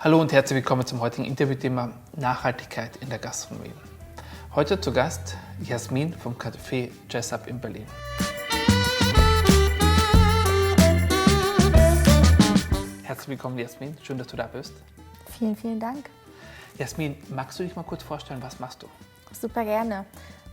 Hallo und herzlich willkommen zum heutigen Interviewthema Nachhaltigkeit in der Gastronomie. Heute zu Gast Jasmin vom Café Jessup in Berlin. Herzlich willkommen, Jasmin. Schön, dass du da bist. Vielen, vielen Dank. Jasmin, magst du dich mal kurz vorstellen, was machst du? Super gerne.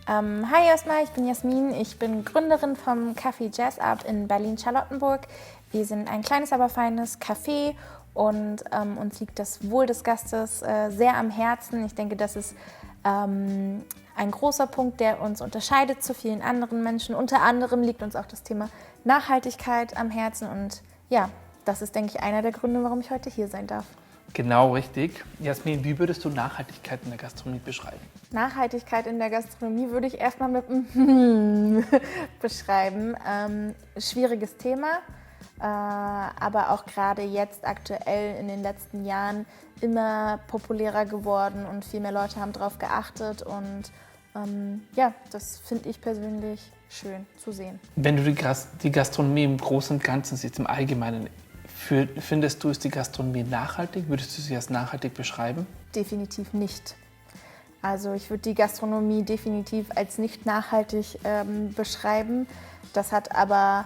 Hi erstmal, ich bin Jasmin. Ich bin Gründerin vom Café Jessup in Berlin-Charlottenburg. Wir sind ein kleines, aber feines Café und uns liegt das Wohl des Gastes sehr am Herzen. Ich denke, das ist ein großer Punkt, der uns unterscheidet zu vielen anderen Menschen. Unter anderem liegt uns auch das Thema Nachhaltigkeit am Herzen und ja, das ist, denke ich, einer der Gründe, warum ich heute hier sein darf. Genau richtig. Jasmin, wie würdest du Nachhaltigkeit in der Gastronomie beschreiben? Nachhaltigkeit in der Gastronomie würde ich erstmal mit beschreiben. Schwieriges Thema, aber auch gerade jetzt aktuell in den letzten Jahren immer populärer geworden und viel mehr Leute haben darauf geachtet und ja, das finde ich persönlich schön zu sehen. Wenn du die Gastronomie im Großen und Ganzen siehst, im Allgemeinen, findest du, ist die Gastronomie nachhaltig? Würdest du sie als nachhaltig beschreiben? Definitiv nicht. Also ich würde die Gastronomie definitiv als nicht nachhaltig beschreiben. Das hat aber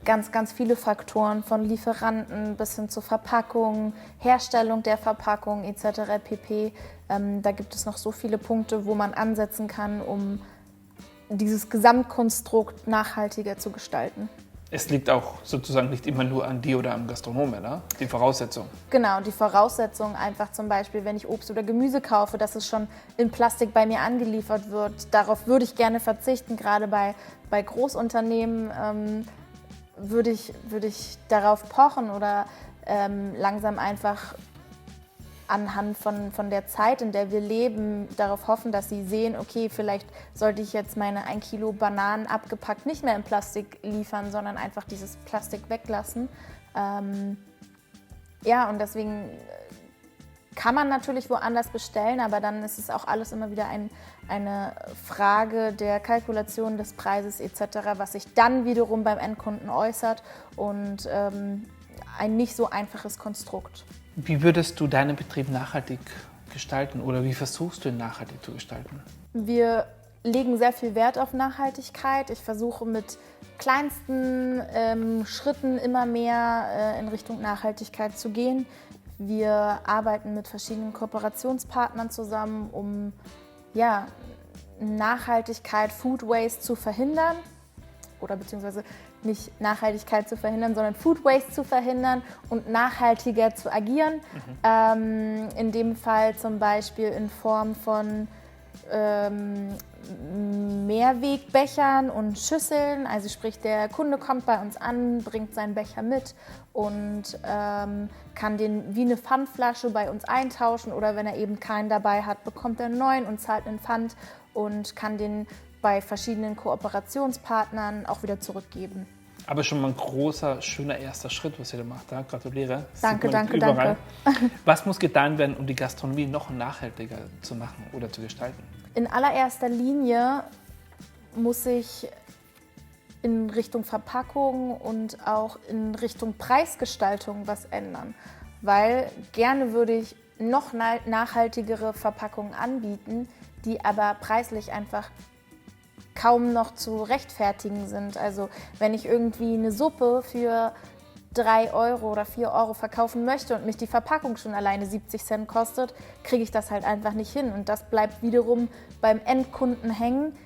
ganz, ganz viele Faktoren von Lieferanten bis hin zur Verpackung, Herstellung der Verpackung etc. pp. Da gibt es noch so viele Punkte, wo man ansetzen kann, um dieses Gesamtkonstrukt nachhaltiger zu gestalten. Es liegt auch sozusagen nicht immer nur an dir oder am Gastronomen, ne? Die Voraussetzung. Genau, die Voraussetzung einfach zum Beispiel, wenn ich Obst oder Gemüse kaufe, dass es schon in Plastik bei mir angeliefert wird. Darauf würde ich gerne verzichten, gerade bei Großunternehmen würde ich darauf pochen oder langsam einfach anhand von der Zeit, in der wir leben, darauf hoffen, dass sie sehen, okay, vielleicht sollte ich jetzt meine 1 Kilo Bananen abgepackt nicht mehr in Plastik liefern, sondern einfach dieses Plastik weglassen. Ja, und deswegen kann man natürlich woanders bestellen, aber dann ist es auch alles immer wieder eine Frage der Kalkulation des Preises etc., was sich dann wiederum beim Endkunden äußert und ein nicht so einfaches Konstrukt. Wie würdest du deinen Betrieb nachhaltig gestalten oder wie versuchst du ihn nachhaltig zu gestalten? Wir legen sehr viel Wert auf Nachhaltigkeit. Ich versuche mit kleinsten Schritten immer mehr in Richtung Nachhaltigkeit zu gehen. Wir arbeiten mit verschiedenen Kooperationspartnern zusammen, um ja, Nachhaltigkeit, Food Waste zu verhindern oder beziehungsweise nicht Nachhaltigkeit zu verhindern, sondern Food Waste zu verhindern und nachhaltiger zu agieren. In dem Fall zum Beispiel in Form von Mehrwegbechern und Schüsseln. Also sprich, der Kunde kommt bei uns an, bringt seinen Becher mit und kann den wie eine Pfandflasche bei uns eintauschen oder wenn er eben keinen dabei hat, bekommt er einen neuen und zahlt einen Pfand und kann den bei verschiedenen Kooperationspartnern auch wieder zurückgeben. Aber schon mal ein großer, schöner erster Schritt, was ihr da macht. Ja? Gratuliere. Danke. Was muss getan werden, um die Gastronomie noch nachhaltiger zu machen oder zu gestalten? In allererster Linie muss sich in Richtung Verpackung und auch in Richtung Preisgestaltung was ändern. Weil gerne würde ich noch nachhaltigere Verpackungen anbieten, die aber preislich einfach kaum noch zu rechtfertigen sind. Also wenn ich irgendwie eine Suppe für 3 Euro oder 4 Euro verkaufen möchte und mich die Verpackung schon alleine 70 Cent kostet, kriege ich das halt einfach nicht hin. Und das bleibt wiederum beim Endkunden hängen.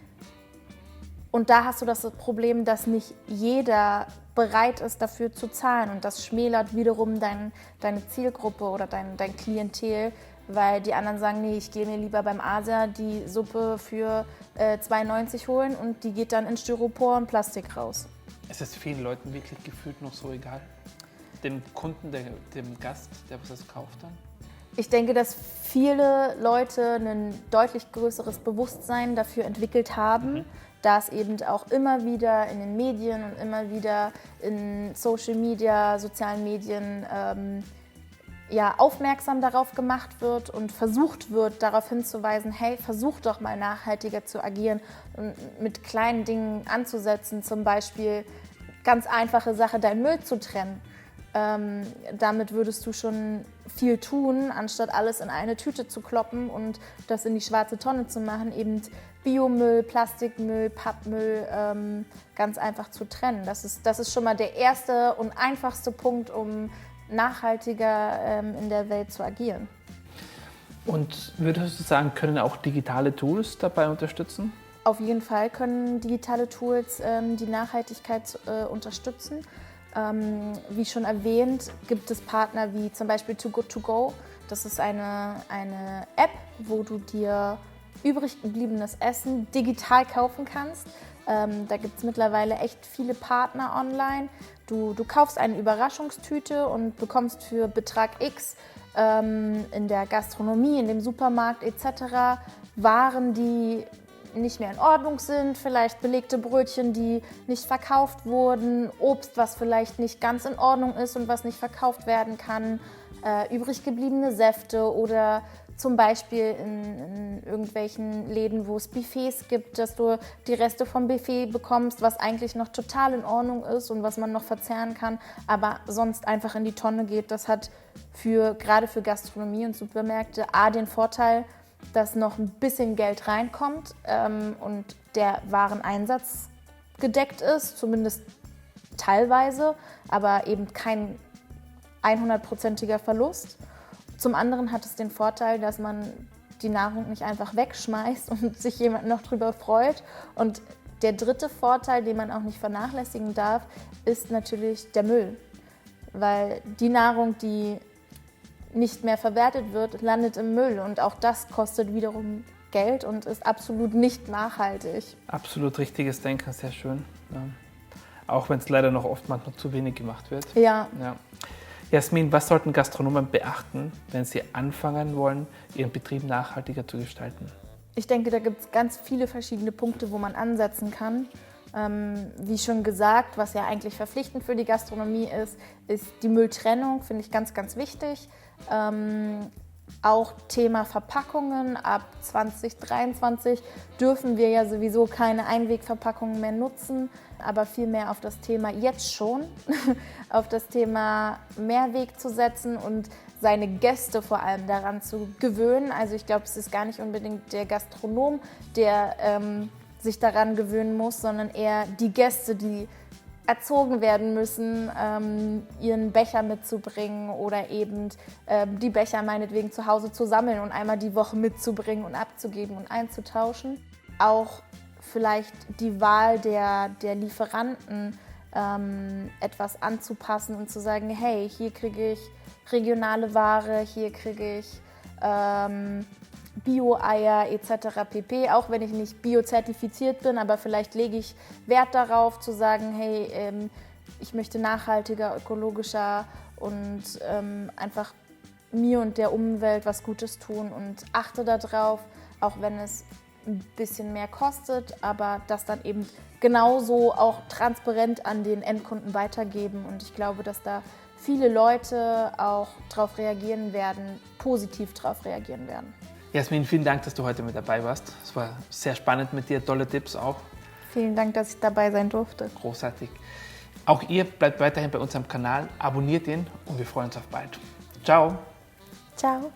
Und da hast du das Problem, dass nicht jeder bereit ist, dafür zu zahlen. Und das schmälert wiederum deine Zielgruppe oder dein Klientel, weil die anderen sagen, nee, ich gehe mir lieber beim Asia die Suppe für 2,90 holen und die geht dann in Styropor und Plastik raus. Es ist vielen Leuten wirklich gefühlt noch so egal? Dem Kunden, dem Gast, der was kauft dann? Ich denke, dass viele Leute ein deutlich größeres Bewusstsein dafür entwickelt haben, da es eben auch immer wieder in den Medien und immer wieder in Social Media, sozialen Medien aufmerksam darauf gemacht wird und versucht wird, darauf hinzuweisen, hey, versuch doch mal nachhaltiger zu agieren und mit kleinen Dingen anzusetzen, zum Beispiel ganz einfache Sache, deinen Müll zu trennen. Damit würdest du schon viel tun, anstatt alles in eine Tüte zu kloppen und das in die schwarze Tonne zu machen, eben Biomüll, Plastikmüll, Pappmüll ganz einfach zu trennen. Das ist schon mal der erste und einfachste Punkt, um nachhaltiger in der Welt zu agieren. Und würdest du sagen, können auch digitale Tools dabei unterstützen? Auf jeden Fall können digitale Tools die Nachhaltigkeit unterstützen. Wie schon erwähnt, gibt es Partner wie zum Beispiel Too Good To Go. Das ist eine App, wo du dir übrig gebliebenes Essen digital kaufen kannst. Da gibt es mittlerweile echt viele Partner online. Du kaufst eine Überraschungstüte und bekommst für Betrag X in der Gastronomie, in dem Supermarkt etc. Waren, die nicht mehr in Ordnung sind, vielleicht belegte Brötchen, die nicht verkauft wurden, Obst, was vielleicht nicht ganz in Ordnung ist und was nicht verkauft werden kann, übrig gebliebene Säfte oder zum Beispiel in irgendwelchen Läden, wo es Buffets gibt, dass du die Reste vom Buffet bekommst, was eigentlich noch total in Ordnung ist und was man noch verzehren kann, aber sonst einfach in die Tonne geht. Das hat gerade für Gastronomie und Supermärkte den Vorteil, dass noch ein bisschen Geld reinkommt und der Wareneinsatz gedeckt ist, zumindest teilweise, aber eben kein 100%iger Verlust. Zum anderen hat es den Vorteil, dass man die Nahrung nicht einfach wegschmeißt und sich jemand noch drüber freut. Und der dritte Vorteil, den man auch nicht vernachlässigen darf, ist natürlich der Müll. Weil die Nahrung, die nicht mehr verwertet wird, landet im Müll. Und auch das kostet wiederum Geld und ist absolut nicht nachhaltig. Absolut richtiges Denken, sehr schön. Ja. Auch wenn es leider noch oftmals noch zu wenig gemacht wird. Ja. Jasmin, was sollten Gastronomen beachten, wenn sie anfangen wollen, ihren Betrieb nachhaltiger zu gestalten? Ich denke, da gibt es ganz viele verschiedene Punkte, wo man ansetzen kann. Wie schon gesagt, was ja eigentlich verpflichtend für die Gastronomie ist die Mülltrennung, finde ich ganz, ganz wichtig. Auch Thema Verpackungen. Ab 2023 dürfen wir ja sowieso keine Einwegverpackungen mehr nutzen, aber vielmehr auf das Thema jetzt schon, auf das Thema Mehrweg zu setzen und seine Gäste vor allem daran zu gewöhnen. Also ich glaube, es ist gar nicht unbedingt der Gastronom, der sich daran gewöhnen muss, sondern eher die Gäste, die erzogen werden müssen, ihren Becher mitzubringen oder eben die Becher meinetwegen zu Hause zu sammeln und einmal die Woche mitzubringen und abzugeben und einzutauschen. Auch vielleicht die Wahl der Lieferanten etwas anzupassen und zu sagen, hey, hier kriege ich regionale Ware, hier kriege ich Bio-Eier etc. pp. Auch wenn ich nicht biozertifiziert bin, aber vielleicht lege ich Wert darauf zu sagen, hey, ich möchte nachhaltiger, ökologischer und einfach mir und der Umwelt was Gutes tun und achte darauf, auch wenn es ein bisschen mehr kostet, aber das dann eben genauso auch transparent an den Endkunden weitergeben. Und ich glaube, dass da viele Leute auch darauf reagieren werden, positiv darauf reagieren werden. Jasmin, vielen Dank, dass du heute mit dabei warst. Es war sehr spannend mit dir, tolle Tipps auch. Vielen Dank, dass ich dabei sein durfte. Großartig. Auch ihr bleibt weiterhin bei unserem Kanal, abonniert ihn und wir freuen uns auf bald. Ciao. Ciao.